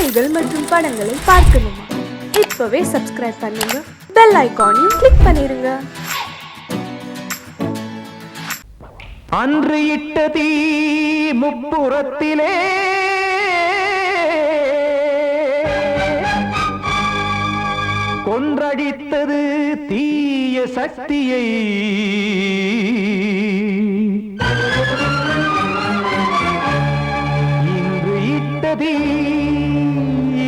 செய்திகள் மற்றும் படங்களை பார்க்கணுமா? இப்பவே சப்ஸ்கிரைப் பண்ணுங்க, பெல் ஐகானையும் கிளிக் பண்ணிருங்க. அன்று இட்ட தீ முப்புறத்திலே கொன்றடித்தது தீய சக்தியை. இன்று இட்ட தீ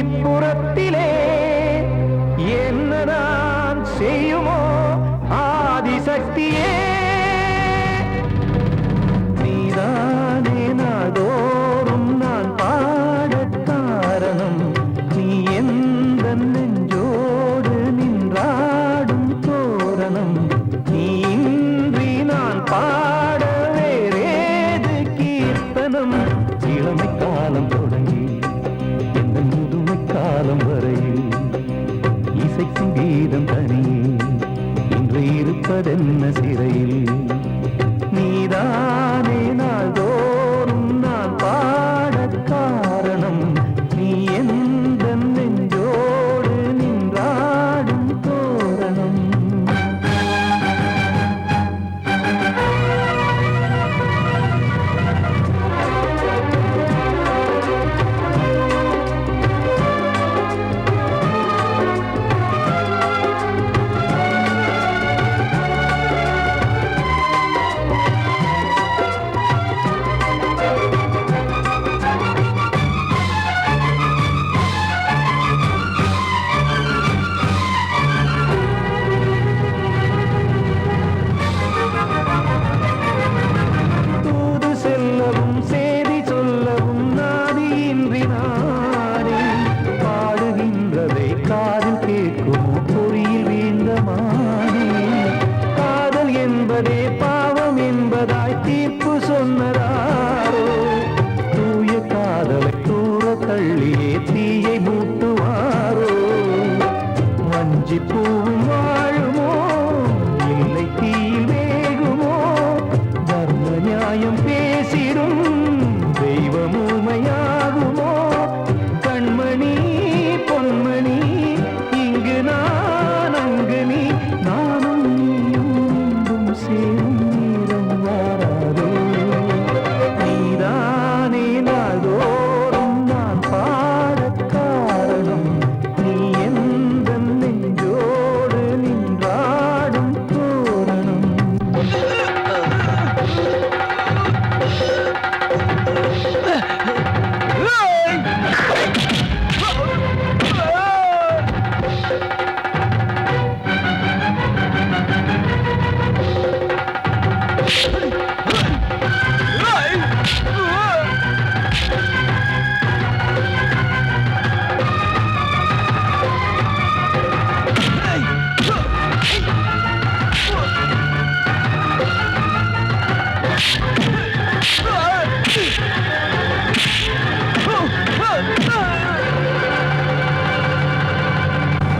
இப்புறத்திலே என்னதான் செய்யுமோ ஆதிசக்தியே. நீதானே நாள்தோறும் நான் பாட காரணம், நீ எந்த நெஞ்சோடு நின்றாடும் தோரணம். நீ இன்றி நான் பாட வேறேது கீர்த்தனம். இளமை காலம் தொடங்கி எந்த முதுமை காலம் வரையில் இசைக்கும் கீதம் தனியே இன்று இருப்பதென்ன சிறையில். நீதானே நாள்தோறும் நான் பாட காரணம், நீ எந்த நெஞ்சோடு நின்றாடும் தோரணம். பாவம் என்பதாய் தீர்ப்பு சொன்னதாரோ, தூய காதலை தூர தள்ளியே தீயை மூட்டுவாரோ. வஞ்சி பூவும் வாழுமோ இல்லை தீயில் வேகுமோ, தர்ம நியாயம் பேசிடும் தெய்வம் ஊமையாகுமோ. கண்மணி பொன்மணி இங்கு நான் அங்கு நீ, நானும் நீயும் சேரும் நேரம் வாராதோ. நீதானே நாள்தோறும் நான் பாட காரணம், நீ எந்த நெஞ்சோடு நின்றாடும் தோரணம்.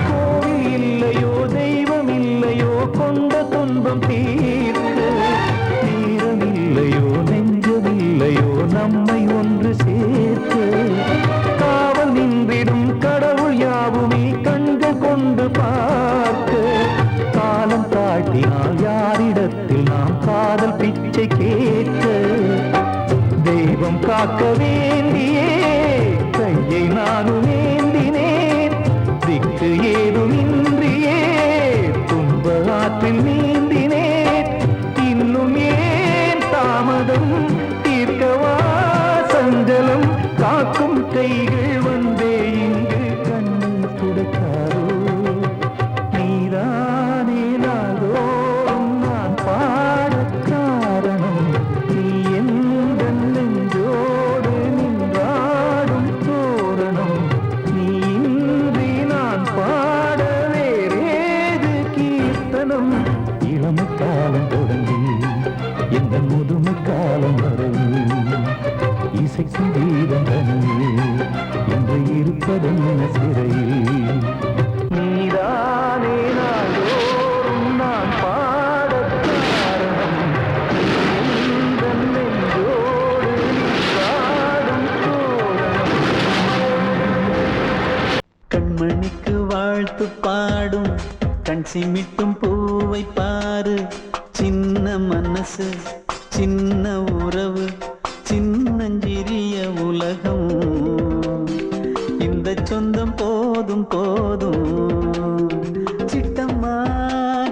கோவில் இல்லையோ தெய்வம் இல்லையோ கொண்ட துன்பம் தீர்க்க, நேரம் இல்லையோ நெஞ்சமில்லையோ நம்மை ஒன்று சேர்க்க. காவல் நின்றிடும் கடவுள் யாவுமே கண்கள் கொண்டு பார்க்க. காலம் தாட்டினால் யாரிடத்தில் நாம் காதல் பிச்சை கேட்க. தெய்வம் காக்க வேண்டியே கையை நானும் ஏந்தினேன், திக்கு ஏதுமின்றியே துன்ப ஆற்றில் நீந்தினேன். இன்னும் ஏன் தாமதம் தீர்க்கவா சஞ்சலம், காக்கும் கைகள் வந்தே இங்கு கண்ணீர் துடைக்காரோ. நீதானே நாள்தோறும் நான் பாட காரணம், நீ எந்த நெஞ்சோடு நின்றாடும் தோரணம். நீ இன்றி நான் பாட வேறேது கீர்த்தனம். இளமை காலம் தொடங்கி எந்த முதுமை காலம் வரையில் இசைக்கும் கீதம் தனியே என்று இருப்பதென்ன சிறையில். நீதானே நாள்தோறும் நான் பாட காரணம், நீ எந்த நெஞ்சோடு நின்றாடும் தோரணம். கண்மணிக்கு வாழ்த்து பாடும் கண் சிமிட்டும் பூவை பாரு. சின்ன மனசு சின்ன உறவு சின்னஞ்சிறிய உலகம். இந்த சொந்தம் போதும் போதும். சிட்டம்மா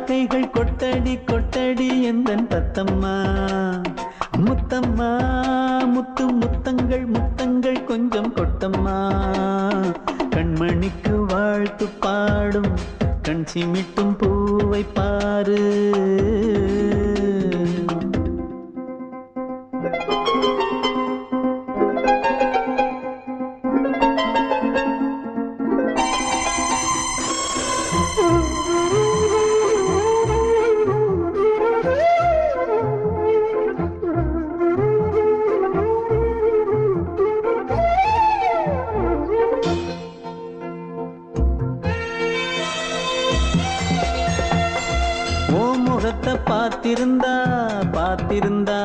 கைகள் கொட்டடி கொட்டடி எந்தன் தத்தம்மா. முத்தம்மா முத்து முத்தங்கள் முத்தங்கள் கொஞ்சம் கொட்டம்மா. கண்மணிக்கு வாழ்த்து பாடும் கண் சிமிட்டும் பூவை பாரு. முகத்தை பார்த்திருந்தா பார்த்திருந்தா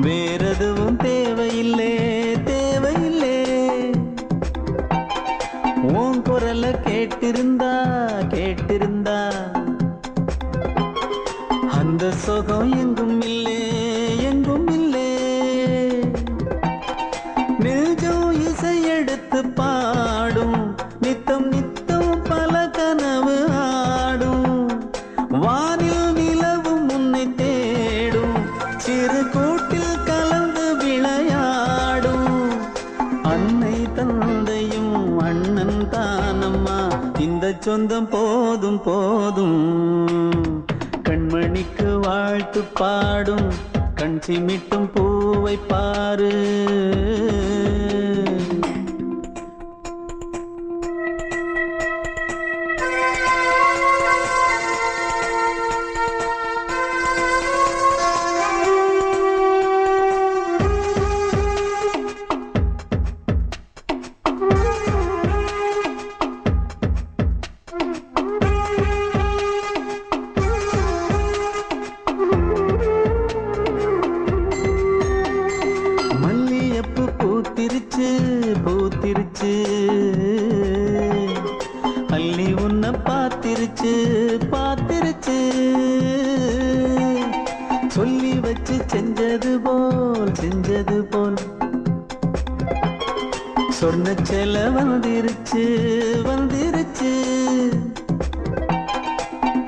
வேறெதுவும் தேவையில்லை தேவையில்லை. உன் குரலை கேட்டிருந்தா கேட்டிருந்தா அந்த சுகம் எங்கும் இல்லை எங்கும் இல்லை. நெஞ்சம் இசை எடுத்து பாடும் நித்தம் நித்தம் பல கனவு ஆடும். வானில் நிலவும் உன்னை தேடும் சிறு கூட்டில் கலந்து விளையாடும். அன்னை தந்தையும் அண்ணன் தானம்மா. இந்த சொந்தம் போதும் போதும். கண்மணிக்கு வாழ்த்து பாடும் கண் சிமிட்டும் பூவை பாரு. பூத்திருச்சு பூத்திருச்சு அள்ளி உன்னை பார்த்திருச்சு பார்த்திருச்சு. சொல்லி வச்சு செஞ்சது போல் சொன்ன செல வந்துருச்சு வந்துருச்சு.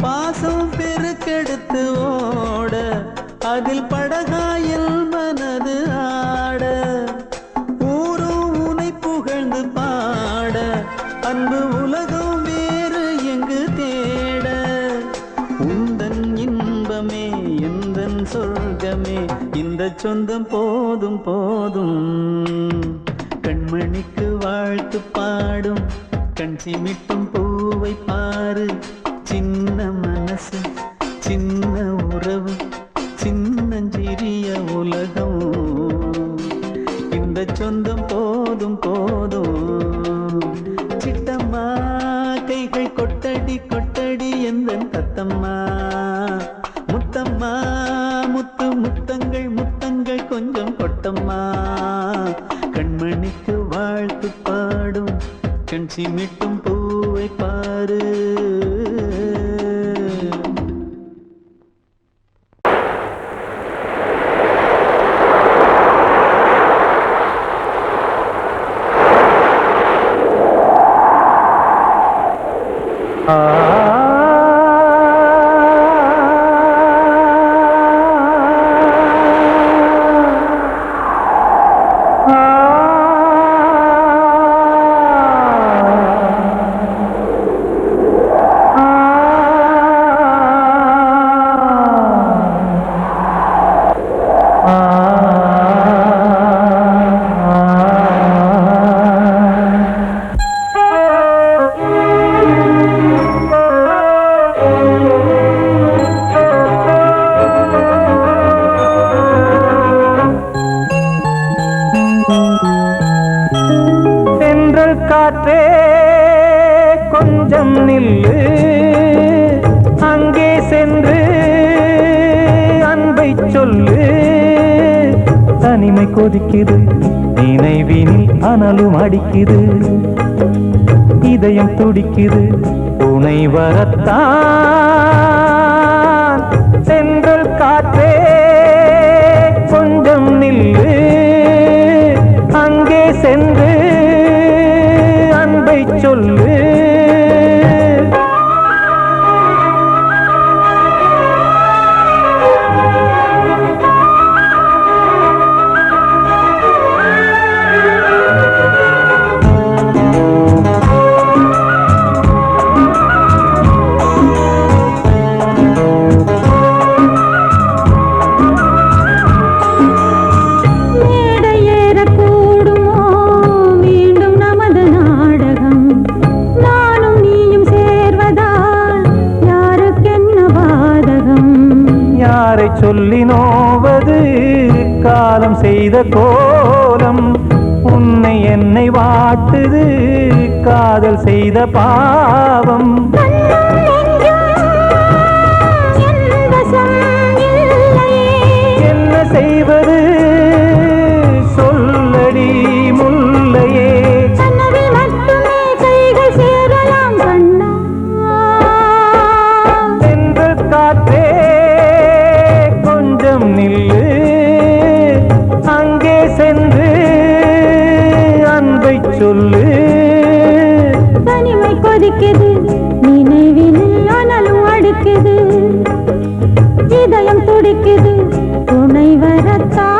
பாசம் பெருக்கெடுத்து ஓட அதில் படகாயில் மனது ஆட. பாட அன்பு உலகம் வேறு எங்கு தேட. உந்தன் இன்பமே எந்தன் சொர்க்கமே இந்த சொந்தம் போதும் போதும். கண்மணிக்கு வாழ்த்து பாடும் கண் சிமிட்டும் பூவை பாரு. சின்ன மனசு சின்ன உறவு சின்னஞ்சிறிய உலகம். இந்த சொந்தம் போதும் போதும். சிட்டம்மா கைகள் கொட்டடி கொட்டடி எந்தன் தத்தம்மா. முத்தம்மா முத்து முத்தங்கள் முத்தங்கள் கொஞ்சம் கொட்டம்மா. கண்மணிக்கு வாழ்த்து பாடும் கண் சிமிட்டும் பூவை பாரு. காற்றே கொஞ்சம் நில்லு, அங்கே சென்று அன்பை சொல்லு. தனிமை கொதிக்குது நினைவினில் அனலும் அடிக்குது, இதயம் துடிக்குது, துணை வரத்தான். சென்றல் காற்றே கொஞ்சம் நில்லு, அங்கே சென்று அன்பை சொல்லு. சொல்லி நோவது காலம் செய்த கோலம், உன்னை என்னை வாட்டுது காதல் செய்த பாவம். என்ன செய்வது சொல்லடி முல்லையே, சென்று காற்றே நில்லு, அங்கே சென்று அன்பை சொல்லு. தனிமை கொதிக்குது, நினைவினில் அனலும் அடிக்குது, இதயம் துடிக்குது, துணை வரத்தான்.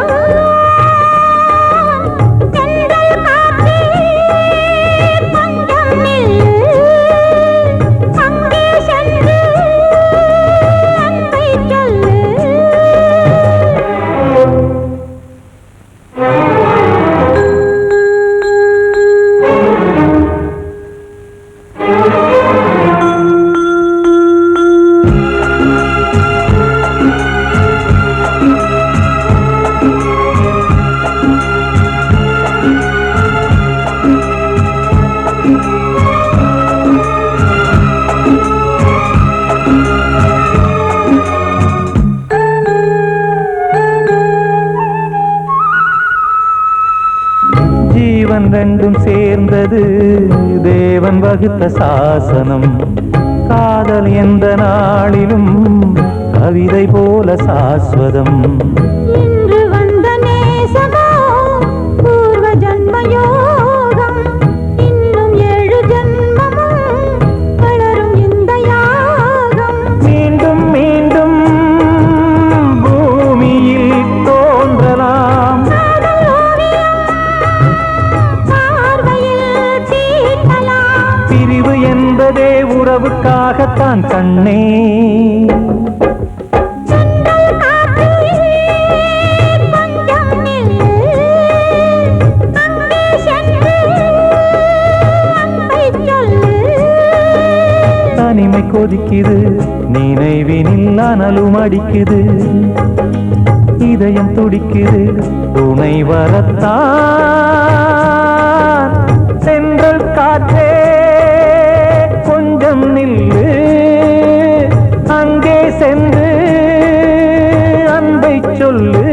ரெண்டும் சேர்ந்தது தேவன் வகுத்த சாசனம், காதல் எந்த நாளிலும் கவிதை போல சாஸ்வதம். இன்று வந்த நேசமோ பூர்வ ஜன்ம யோகம், இன்னும் 7 ஜன்மமும் வளரும் இந்த யாகம். மீண்டும் மீண்டும் பூமியில் தோன்றலாம், பிரிவு என்பதே உறவுக்காகத்தான் கண்ணே. தனிமை கொதிக்குது, நினைவினில் அனலும் அடிக்குது, இதயம் துடிக்குது, துணை வரத்தான். சென்றல் காற்றே கொஞ்சம் நில்லு, அங்கே சென்று அன்பை சொல்லு.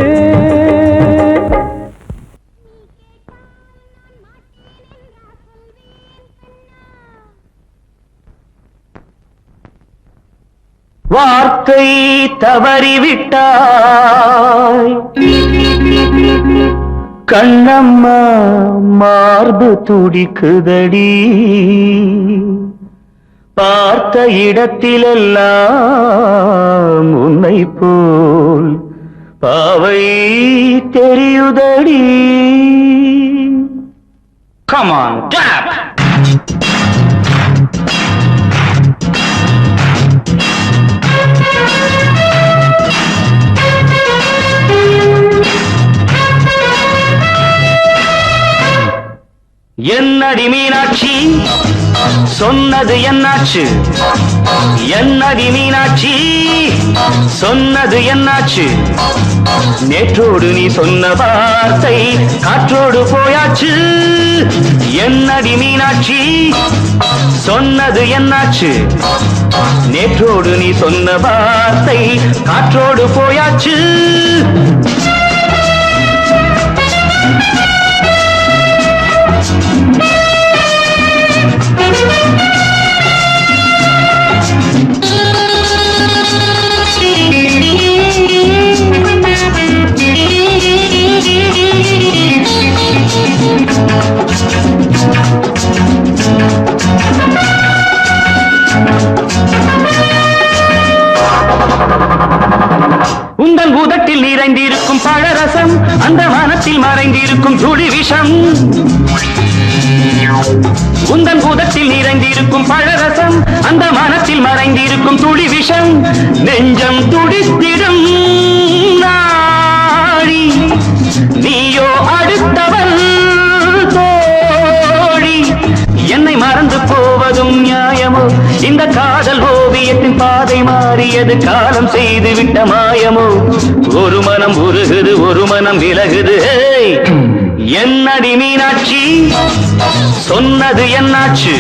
வார்த்தை தவறிவிட்டாய் கண்ணம்மா, மார்பு துடிக்குதடி, பார்த்த இடத்திலெல்லாம் உன்னை போல் பாவை தெரியுதடி. Come on, clap! என்னடி மீனாட்சி சொன்னது என்னாச்சு, என்னடி மீனாட்சி சொன்னது என்னாச்சு, நேற்றோடு நீ சொன்ன வார்த்தை காற்றோடு போயாச்சு. என்னடி மீனாட்சி சொன்னது என்னாச்சு, நேற்றோடு நீ சொன்ன வார்த்தை காற்றோடு போயாச்சு. மறைந்திருக்கும் துளி விஷம் உந்தன் பூதத்தில் நிறைந்திருக்கும் பழரசம் அந்த மனத்தில் மறைந்திருக்கும் துளி விஷம் நெஞ்சம் துடித்திடும் நாடி நீயோ அடுத்தவன் தோழி என்னை மறந்து போவதும் நியாயமோ இந்த காதல் ஓவியத்தின் பாதை மாறியது காலம் செய்து விட்ட மாயமோ ஒரு மனம் உருகுது ஒரு மனம் விலகுது என்னடி மீனாட்சி சொன்னது என்னாச்சு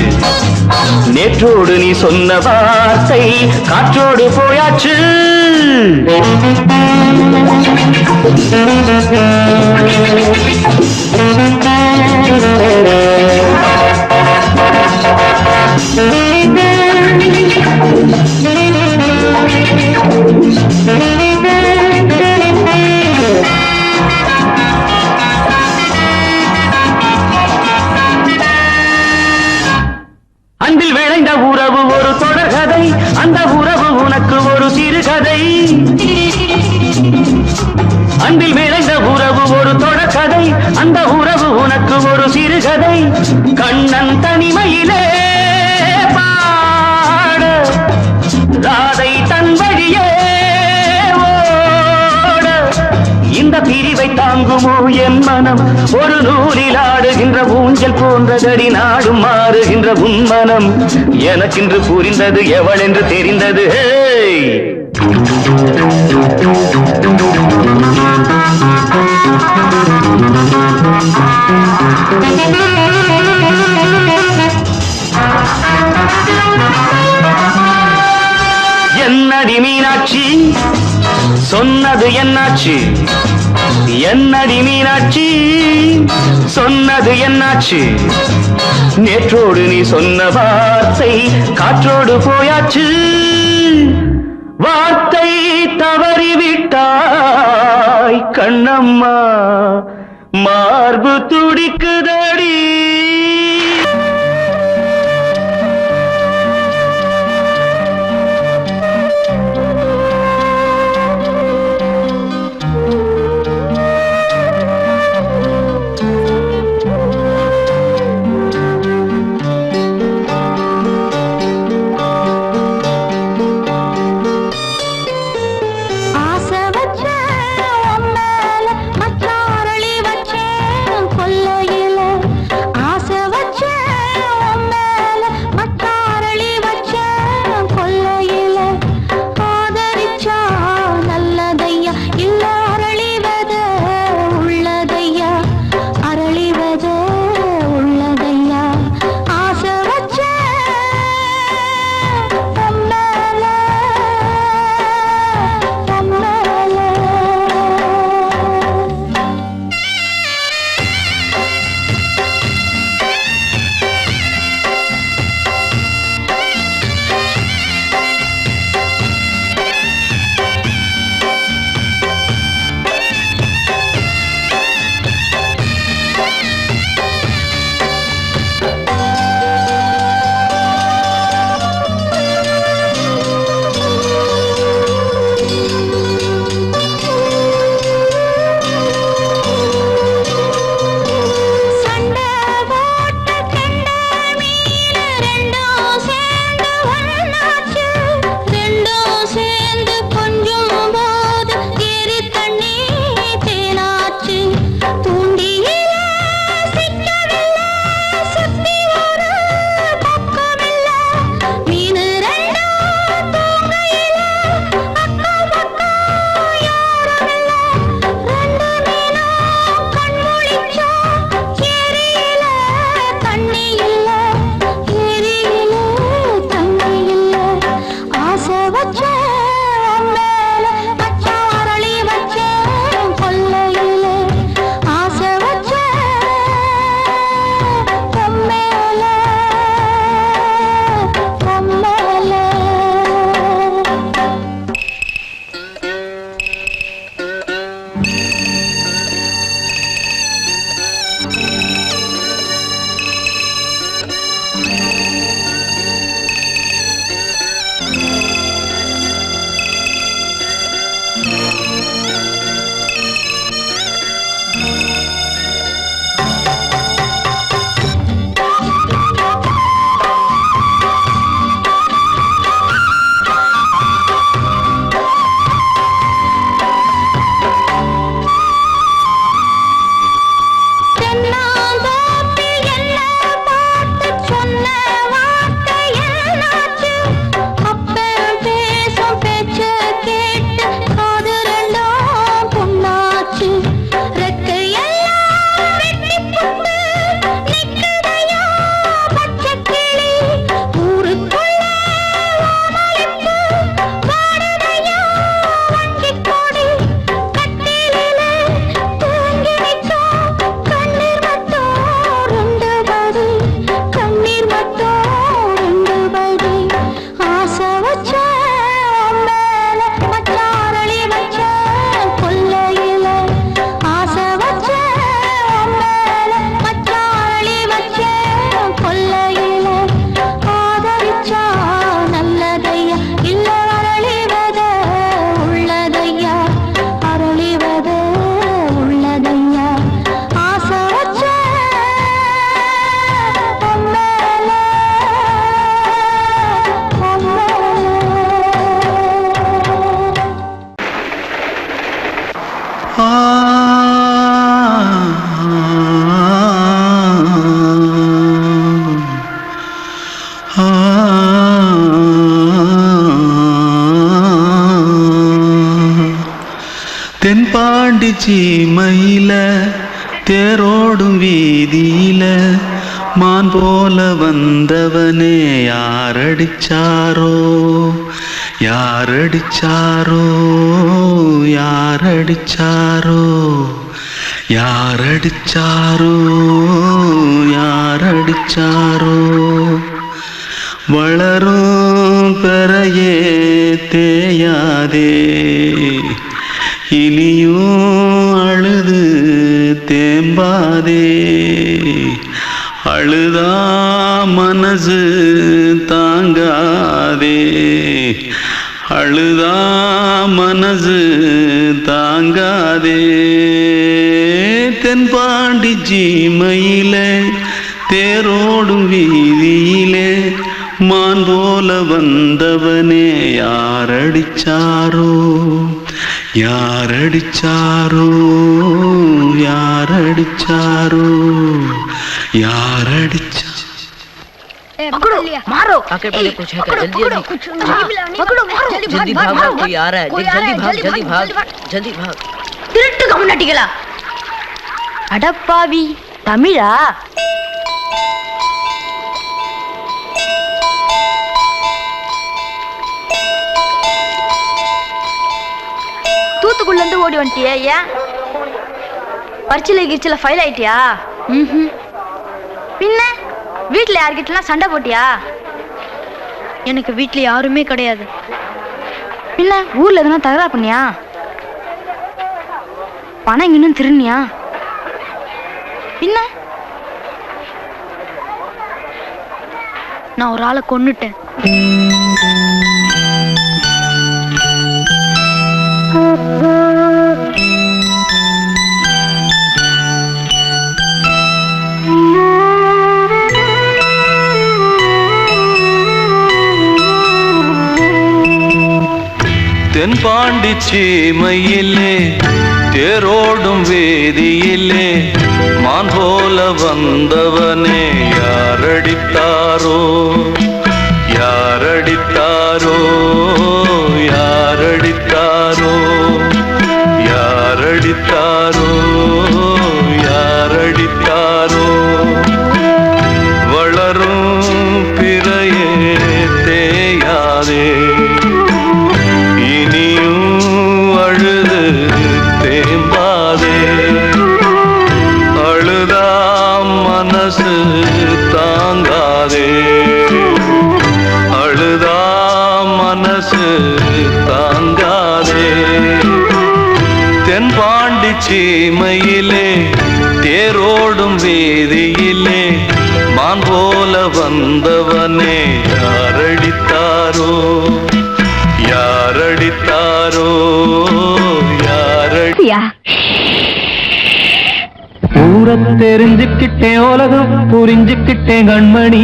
நேற்றோடு நீ சொன்ன வார்த்தை காற்றோடு போயாச்சு அன்பில் விளைந்த உறவு ஒரு தொடர்கதை அந்த உறவு உனக்கு ஒரு சிறுகதை அன்பில் விளைந்த உறவு ஒரு தொடர்கதை அந்த உறவு உனக்கு ஒரு சிறுகதை கண்ணன் தனிமையிலே பாட ராதை தன் வழியே ஓட இந்த பிரிவை தாங்குமோ என் மனம் ஒரு நூலில் ஆடுகின்ற ஊஞ்சல் போன்றதடி நாடும் மாறுகின்ற உன்மனம் எனக்கென்று புரிந்தது எவள் என்று தெரிந்தது என்னடி மீனாட்சி சொன்னது என்னாச்சு என்னடி மீனாட்சி சொன்னது என்னாச்சு நேற்றோடு நீ சொன்ன வார்த்தை காற்றோடு போயாச்சு வார்த்தை தவறிவிட்டாய் கண்ணம்மா மார்பு துடிக்குதடி சீமையில தேரோடும் வீதியில மான் போல வந்தவனே யாரடிச்சாரோ யாரடிச்சாரோ யாரடிச்சாரோ யாரடிச்சாரோ யாரடிச்சாரோ வளரும் பெறையே தேயாதே இனியும் அழுது தேம்பாதே அழுதா மனசு தாங்காதே அழுதா மனசு தாங்காதே தென்பாண்டி சீமையிலே தேரோடும் வீதியிலே மான் போல வந்தவனே யாரடிச்சாரோ யாரடிச்சாரோ யாரடிச்சாரோ யாரடிச்சா पकड़ो मारो आके पहले कुछ है क्या जल्दी जल्दी पकड़ो मारो जल्दी भाग भाग कोई आ रहा है जल्दी भाग जल्दी भाग திருட்டு கம்முனட்டிகளா அடப்பாவி தமிழா தூத்துக்குள்ள இருந்து ஓடி வந்துட்டியா ஏன் பரிச்சையில கிரிச்சில ஃபைல் ஆயிட்டியா பின்ன வீட்டுல யார்கிட்டலாம் சண்டை போட்டியா எனக்கு வீட்டுல யாருமே கிடையாது பின்ன ஊர்ல எதுனா தகராறு பண்ணியா பணம் இன்னும் திருநியா பின்ன நான் ஒரு ஆளை கொன்னுட்டேன் தென்பாண்டி சீமையிலே தேரோடும் வேதியிலே மான் போல வந்தவனே யாரடித்தாரோ யாரடித்தாரோ யாரடித்தாரோ யாரடித்தாரோ யாரடித்தாரோ வளரும் பிறையே தேயாதே அழுது தேம்பாதே அழுதா மனசு தாங்காதே அழுதா மனசு தாங்காதே தென்பாண்டி சீமையிலே தேரோடும் வீதியிலே மான் போல வந்தவனே யாரடித்தாரோ யாரடித்தாரோ யாரடியா ஊரை தெரிஞ்சுக்கிட்டேன் உலகம் புரிஞ்சுக்கிட்டேன் கண்மணி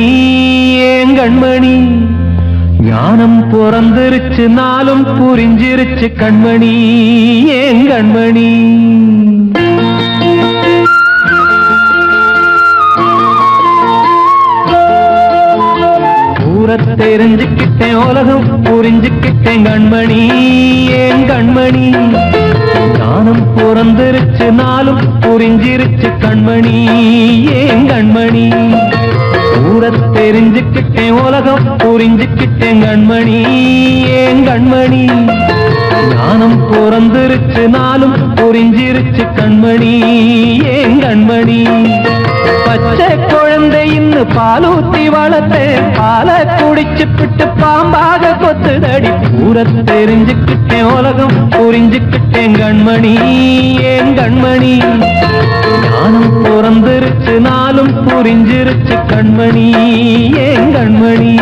ஏன் கண்மணி ஞானம் பிறந்திருச்சு நாளும் புரிஞ்சிருச்சு கண்மணி ஏன் கண்மணி தெரிஞ்சுக்கிட்டேன் உலகம் புரிஞ்சுக்கிட்டேன் கண்மணி ஏன் கண்மணி ஞானம் பிறந்திருச்சு நாளும் புரிஞ்சிருச்சு கண்மணி ஏன் கண்மணி ஊரை தெரிஞ்சுக்கிட்டேன் உலகம் புரிஞ்சுக்கிட்டேன் கண்மணி ஏன் கண்மணி ஞானம் பிறந்திருச்சு நாளும் புரிஞ்சிருச்சு கண்மணி ஏன் கண்மணி பச்சை குழந்தை இன்னும் பாலூத்தி வளர்த்தேன் பாலை குடிச்சு பிட்டு பாம்பாக கொத்துதடி ஊரை தெரிஞ்சுக்கிட்டேன் உலகம் புரிஞ்சுக்கிட்டேன் கண்மணி ஏன் கண்மணி ஞானம் பிறந்திருச்சு நாளும் புரிஞ்சிருச்சு கண்மணி ஏன் கண்மணி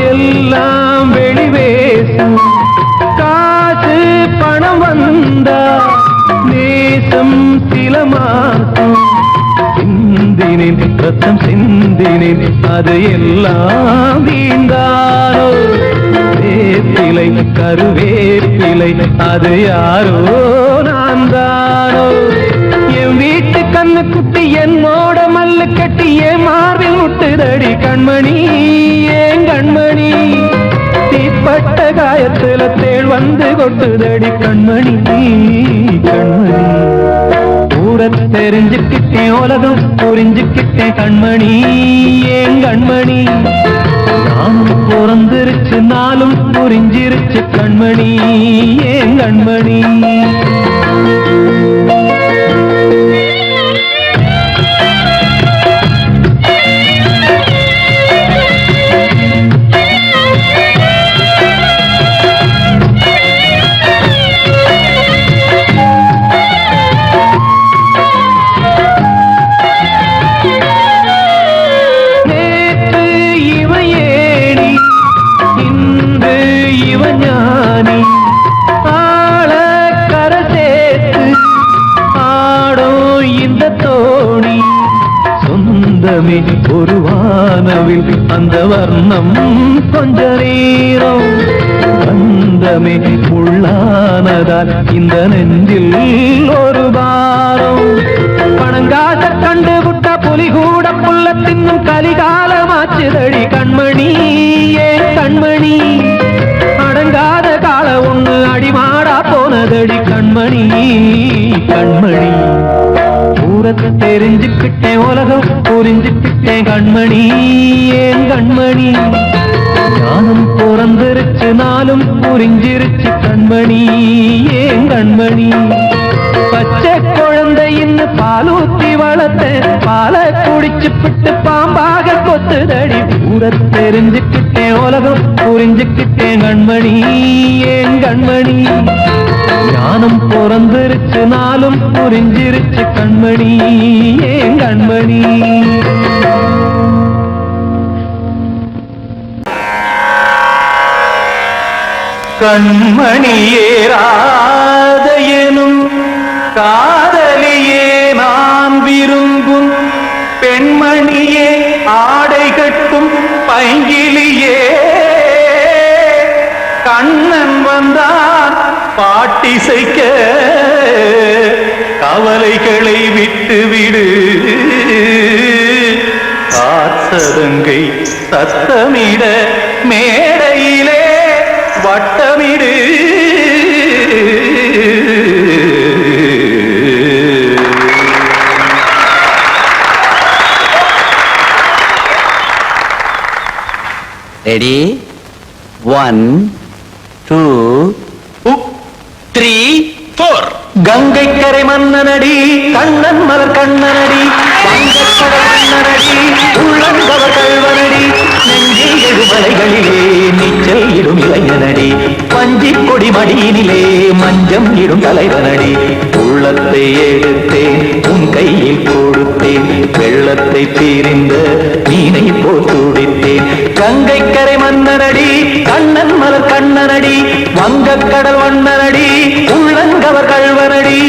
எல்லாம் வெளிவேசும் காசு ரத்தம் சிந்தினேன் அது எல்லாம் வீண்டாரோ வேப்பிலை கருவேப்பிலை அது யாரோ நான் தானோ என் வீட்டு கண்ணு குட்டி என்னோட மல்லு கட்டி என் மார்பில் முட்டுதடி கண்மணி ஏன் கண்மணி தீப்பட்ட காயத்துல தேள் வந்து கொட்டுதடி கண்மணி கண்மணி ஊர தெரிஞ்சுக்கிட்டேன் உலகம் புரிஞ்சுக்கிட்டேன் கண்மணி ஏன் கண்மணி நானும் பிறந்திருச்சு நாளும் புரிஞ்சிருச்சு கண்மணி ஏன் கண்மணி ஒரு வானவில் அந்த வர்ணம் கொஞ்ச நேரம் பந்தமே உள்ளானதால் இந்த நெஞ்சில் ஒரு பாரம் பணங்காச கண்டு விட்ட புலி கூட புல்ல தின்னும் கலிகாலமாச்சுதடி கண்மணி ஏன் கண்மணி அடங்காத கால ஒண்ணு அடிமாடா போனதடி கண்மணி கண்மணி ஊரத்தை தெரிஞ்சுக்கிட்டேன் உலகம் புரிஞ்சுக்கிட்டேன் கண்மணி ஏன் கண்மணி ஞானம் பிறந்திருச்சு நாளும் புரிஞ்சிருச்சு கண்மணி ஏன் கண்மணி பச்சை குழந்தைன்னு பாலூத்தி வளர்த்த பாலை குடிச்சு பிட்டு பாம்பாக கொத்துதடி ஊரத்தை தெரிஞ்சுக்கிட்டேன் உலகம் புரிஞ்சுக்கிட்டேன் கண்மணி ஏன் கண்மணி ஞானம் பிறந்திருச்சு நாளும் புரிஞ்சிருச்சு கண்மணி ஏன் கண்மணி கண்மணியே ராதையனும் காதலியே நான் விரும்பும் பெண்மணியே ஆடை கட்டும் பைங்கிலியே கண்ணன் வந்தான் பாட்டிசைக்க கவலைகளை விட்டுவிடு காசதங்கை சத்தமிட மேடையிலே வட்டமிடு ரெடி 1 2 3 4 கங்கை கரை மன்னனடி கண்ணன் மலர் கண்ணனடி வங்கக்கடல் மன்னனடி உள்ளங்கவர் கல்வனடி நெஞ்சில் எழுமலைகளிலே நீச்சல் இடும் இளைஞனடி பஞ்சி கொடி மடியினிலே மஞ்சம் இடும் தலைவனடி உள்ளத்தை எடுத்தேன் உன் கையில் கொடுத்தேன் வெள்ளத்தை பிரிந்த மீனை போல் துடித்தேன் கங்கை கரை மன்னனடி கண்ணன் மலர் கண்ணனடி வங்கக்கடல் வண்ணனடி உள்ளங்கவர் கல்வனடி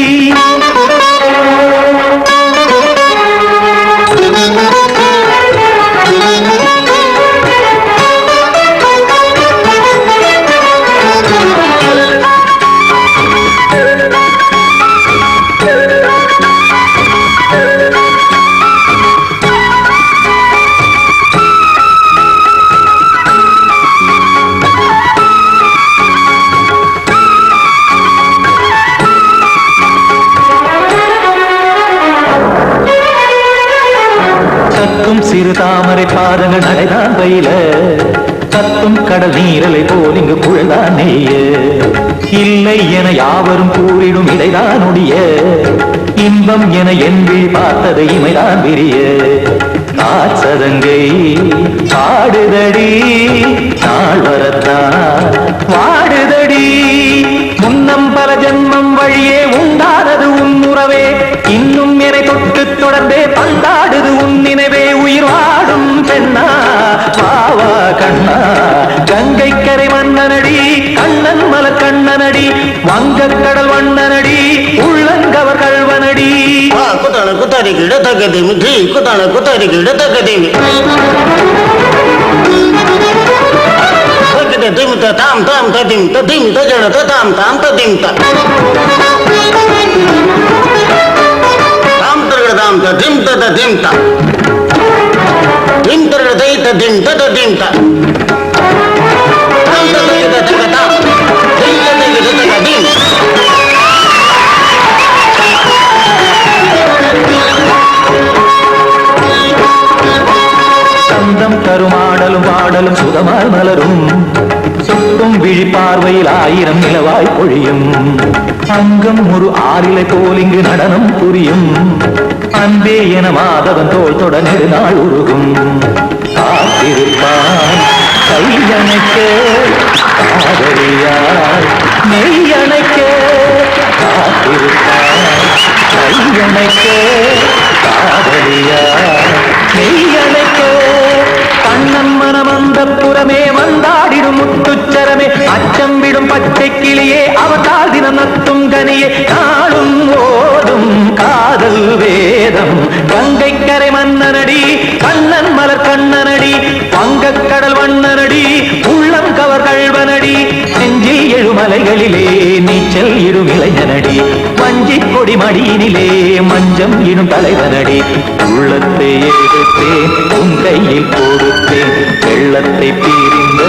சிறு தாமரை பாதங்கள் நடைதான் பயில கத்தும் கடல் நீரலை போல் இங்கு குழல்தான் நெய்ய இல்லை என யாவரும் கூறிடும் இடைதான் உடைய இன்பம் என என்பி பார்த்தது இமைதான் விரிய காசதங்கை பாடுதடி நாள் வரத்தான் வாடுதடி முன்னம் பல ஜென்மம் வழியே உண்டானது உன் உறவே இன்னும் என்னை தொட்டு தொடர்ந்தே பந்தாடுது உன் நினைவே உயிர் வாடும் பெண்ணா பாவா கண்ணா கங்கை கரை மன்னனடி கண்ணன் மலர் கண்ணனடி வங்கக்கடல் வண்ணனடி உள்ளங்கவர் கல்வனடி குத்தான குத்தாரி கிட தக்கதிமி தி குத்தான குத்தாரி கிட தக்கதிமி தக்கிட திமித தாம் தாம் ததிம் ததிம் தஜன தாம் தாம் ததிம் தாம் தரகட தாம் ததிம் ததிம் திம் தரகட தை ததிம் ததிம் தாம் தரகட தக்க தாம் திம் தரகட தக்க திம் சந்தம் கருமாடலும் பாடலும் சுதமார் மலரும் சொத்தும் விழி பார்வையில் 1000 நிலவாய் பொழியும் அங்கம் ஒரு ஆறிலை போல் இங்கு நடனம் புரியும் அன்பே என மாதவன் தோள் தொட நெடுநாள் உருகும் காத்திருப்பான் கையணைக்க காதலியார் மெய்யணைக்க காத்திருப்பான் கையணைக்க காதலியார் மெய்யணைக்க கண்ணன் மனமந்த புறமே வந்தாடிடும் முத்துச்சரமே அச்சம் விடும் பச்சை கிளியே அவதால் தினம் நத்தும் கனியே நாளும் ஓடும் காதல் வேதம் கங்கை கரை மன்னனடி கண்ணன் மலர் கண்ணனடி வங்கக் கடல் வண்ணனடி உள்ளம் கவர் கழ்வனடி நெஞ்சில் எழுமலைகளிலே நீச்சல் இடும் இளைஞனடி வஞ்சி கொடி மடியினிலே மஞ்சம் இடும் தலைவனடி உள்ளத்தை எடுத்தேன் உன் கையில் கொடுத்தேன் வெள்ளத்தை பிரிந்த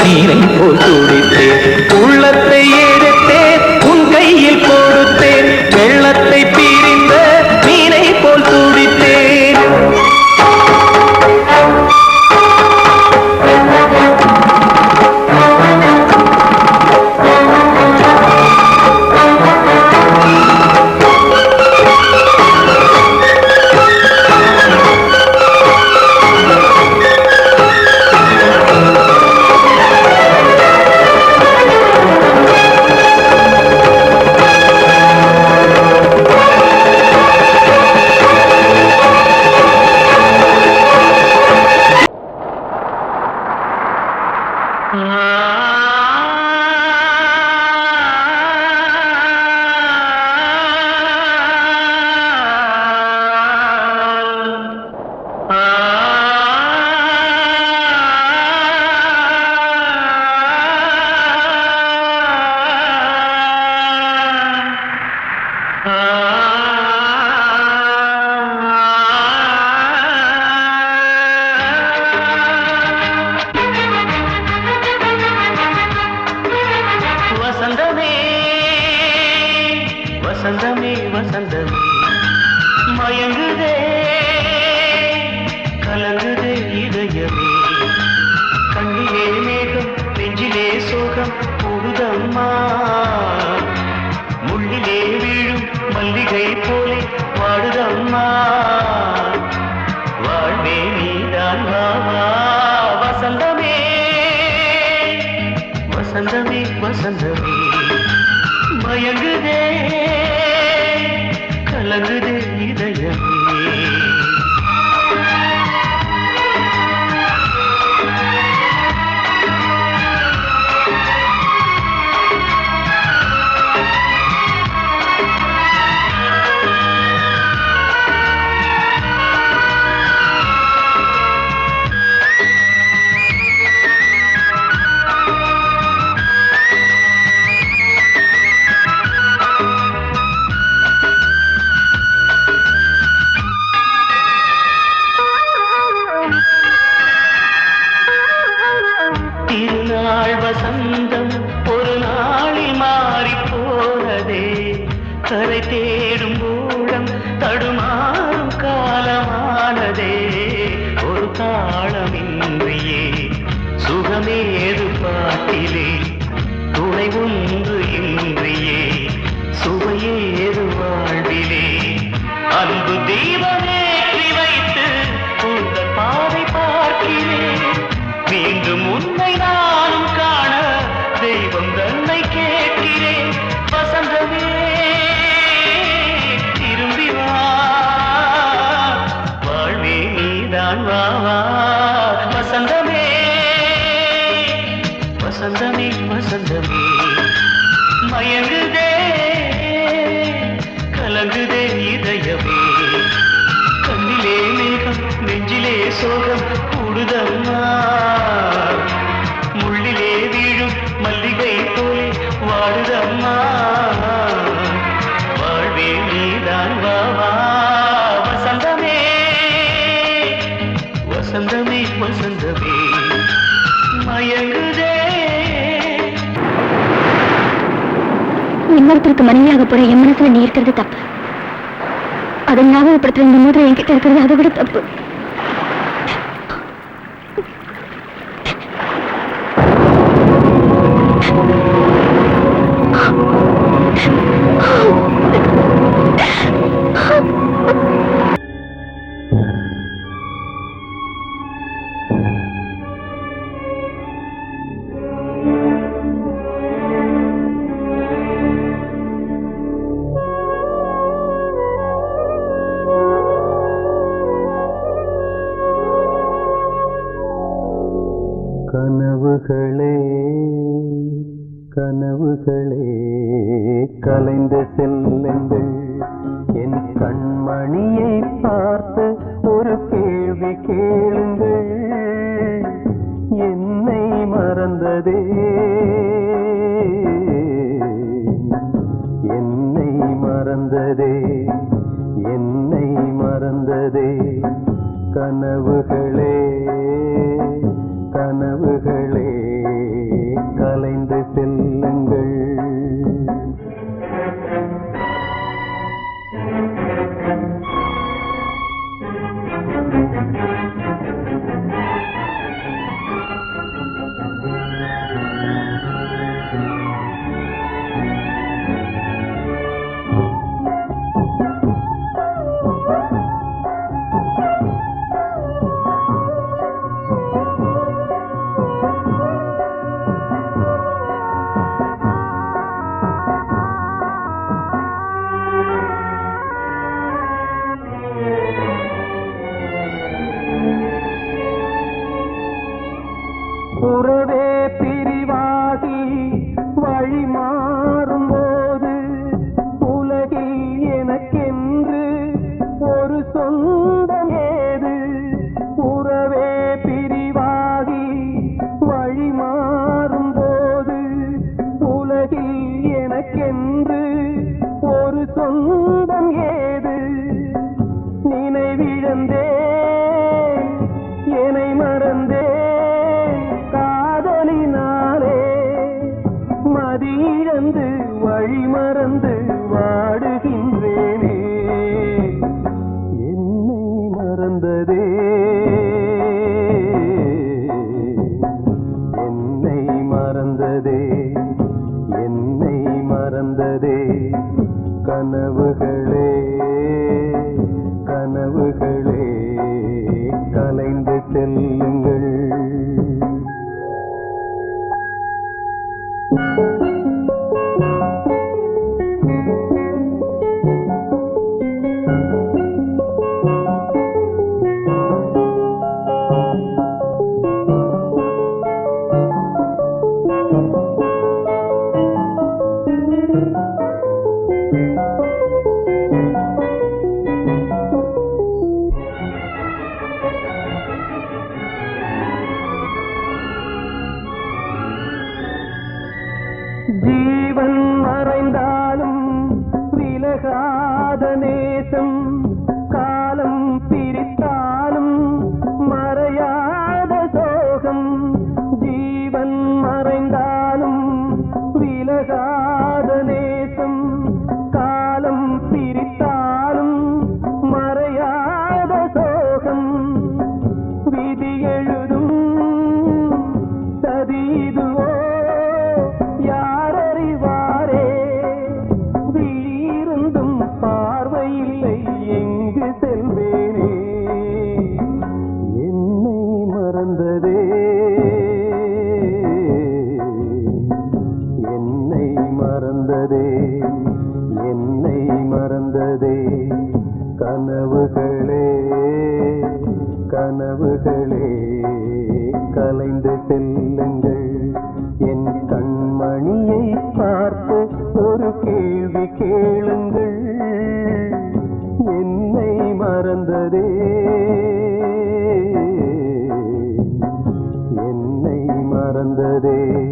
நீரை போல் துடித்தேன் உள்ளத்தை எடுத்தேன் உன் கையில் கொடுத்தேன் வெள்ளத்தை பிரிந்த நீரை போல் துடித்தேன் வசந்தமே வசந்தமே மயங்குதே கலங்குதே இதயமே கண்ணிலே மேகம் நெஞ்சிலே சோகம் கூடுதம்மா முள்ளிலே வீழும் மல்லிகை போலே வாடுதம்மா வாழ்வே நீதான் வாவா வசந்தமே வசந்தமே வசந்தமே மயங்குதே கலங்குதே இதயமே திருநாள் வசந்தம் ஒரு நாளில் மாறி போனதே கரை தேடும் ஊழம் தடுமாறும் காலமானதே ஒரு தாளமின்றியே சுகமேது பாட்டிலே துணை ஒன்று இன்றியே சுவையேது வாழ்விலே அன்பு தீபமேற்றி வைத்து உங்கள் பாதை பார்க்கிறேன் மீண்டும் உன்னை நானும் காண தெய்வம் தன்னை கேட்கிறேன் வசந்தமே திரும்பி வா வாழ்வே நீதான் வா வா வசந்தமே வசந்தமே வசந்தமே மயங்குதே கலங்குதே இதயமே உள்ளே சோகம் கூடுதம்மா முள்ளிலே வீழும் மல்லிகை போலே வாடுதம்மா வாழ்வே நீதான் வாவா வசந்தமே வசந்தமே வசந்தமே மயங்குதே. இன்னொருத்தருக்கு மனைவியாக போற என் மனசுல நீ இருக்கிறது தப்பு. அதை ஞாபகப்படுத்துற இந்த மூட்டை என்கிட்ட இருக்கிறது அதை விட தப்பு. கனவுகளே கனவுகளே கலைந்து செல்லுங்கள் என் கண்மணியை பார்த்து ஒரு கேள்வி கேளுங்கள் என்னை மறந்ததே என்னை மறந்ததே என்னை மறந்ததே கனவுகளே கனவுகளே கலைந்து செல்லுங்கள். உறவே பிரிவாகி வழி மாறும்போது உலகில் எனக்கென்று ஒரு சொந்தம் ஏது? உறவே பிரிவாகி வழி மாறும்போது உலகில் எனக்கென்று ஒரு சொந்தம் ஏது? நினைவிழந்தே என்னை மறந்தே மதியிழந்து வழி மறந்து வாடுகின்றேனே என்னை மறந்ததே என்னை மறந்ததே என்னை மறந்ததே கனவுகளே கனவுகளே கலைந்து செல்லுங்கள். ஜீவன் மறைந்தாலும் விலகாத நேசம் காலம் பிரித்தாலும் மறையாத சோகம். ஜீவன் மறைந்தாலும் விலகாத நேசம் காலம் பிரித்தாலும் மறையாத சோகம். விதி எழுதும் சதிதுவோ பார்வையில்லை எங்கு செல்வேனே என்னை மறந்ததே என்னை மறந்ததே என்னை மறந்ததே கனவுகளே கனவுகளே கலைந்து செல்லுங்கள். என் கண்மணியை பார்த்து ஒரு கேள்வி கேளுங்கள் என்னை மறந்ததே வந்ததே